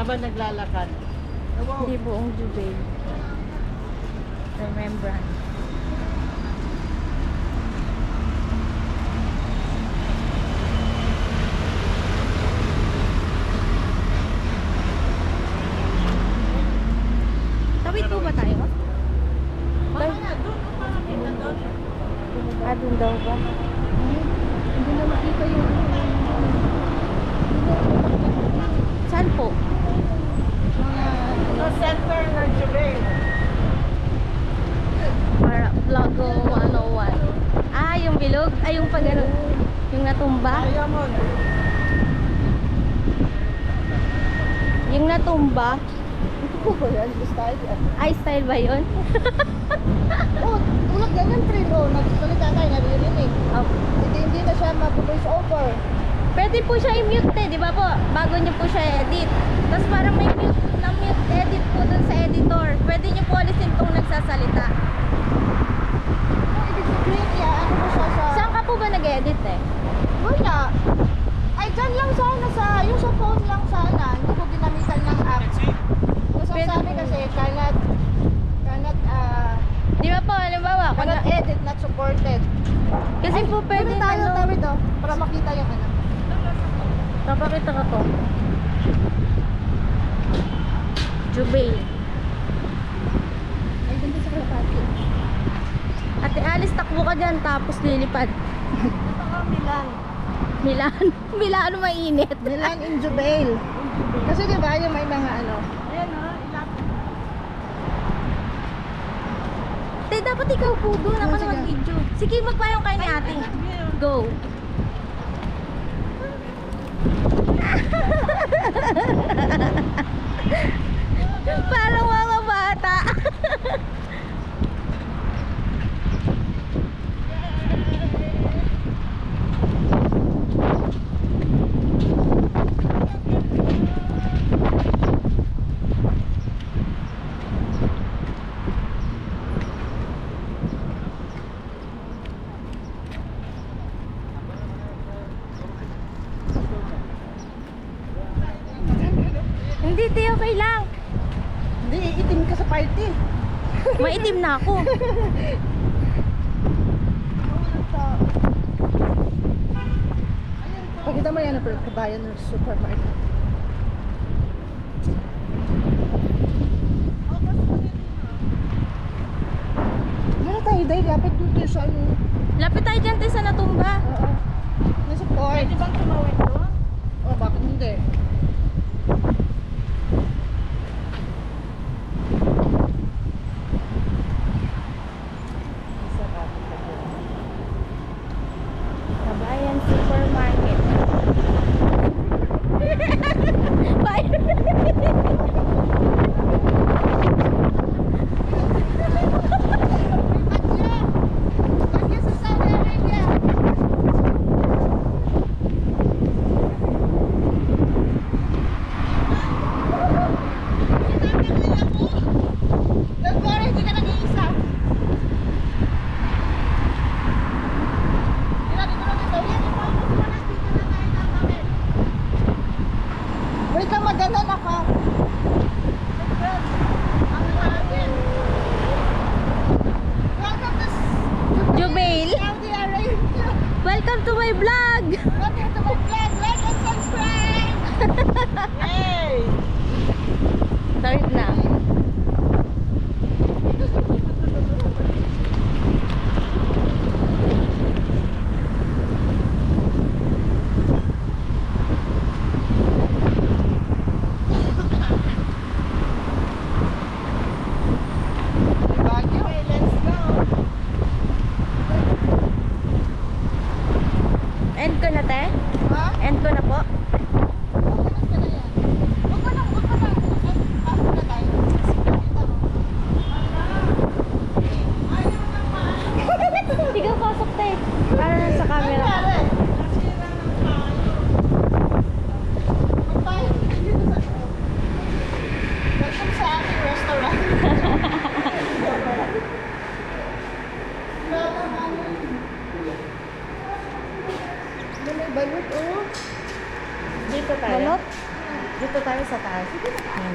Habang naglalakad. Hindi buong Jubail. Remembrance. Tawid po ba tayo? Doon daw ba? Hindi na makita yung... Saan po? Sa center ng Jubail. Para Vlogo 101. Ah, yung bilog? Ay, yung pag ano, yung natumba? Diamond. Yung natumba? Ito po ba yan? Style yan. Ay, style ba yun? Oh, tulad ganyan friend. Oh, nagsalita tayo, naririnig. Oh. Hindi na siya mag-voice over. Pwede po siya i-mute eh, di ba po? Bago niyo po siya edit. Tapos parang may mute na mute edit po dun sa editor. Pwede niyo po alisin kung nagsasalita. Oh, ibig sabihin, ano mo siya sa... Saan ka po ba nag-edit eh? Wala. Ay, dyan lang sana sa... Yung sa phone lang sana. Hindi ko ginamitan ng app. Kasi Pwede sabi po. kasi, cannot, Di ba po, halimbawa, cannot edit, not supported. kasi po pwede Pwede tayo ano, tawid oh, para makita yung ano. papakita ko to. Jubail. Ay, ganda sa kalapati. Ate Alice, takbo ka dyan, tapos lilipad. Ito nga, Milan. Milan. Milan, mainit. Milan in Jubail. Kasi di ba yung may mga ano. Ayan ha, ilapit. Te, dapat ikaw po doon. Ako Oh, na sige. mag-video. Sige, magpayong kayo ni ate. Go. Parang mga bata. Hindi, te, okay lang. Hindi, itim ka sa party. Maitim na ako. Pakita mo yan ang kabayan ng supermarket. Ano tayo dahil dapat dito sa ano? Lapit tayo dyan, te, sa natumba. Oo. Nasa port. Pwede bang tumawid doon? Oh, bakit hindi? Kabayan Supermarket. Bagyo sa Saudi Arabia. Don't worry, hindi ka nag-iisa. Wait lang, maganan ako. Welcome to Jubail. Saudi Arabia. Welcome to my vlog. Welcome to my vlog. Like and subscribe. Yay! Start na. Bagyo. Okay, let's go. End ko na, te? Ha? End ko na po. Okay na yan. Huwag mo lang. Pasok na tayo. Dito tayo sa taas. Yan.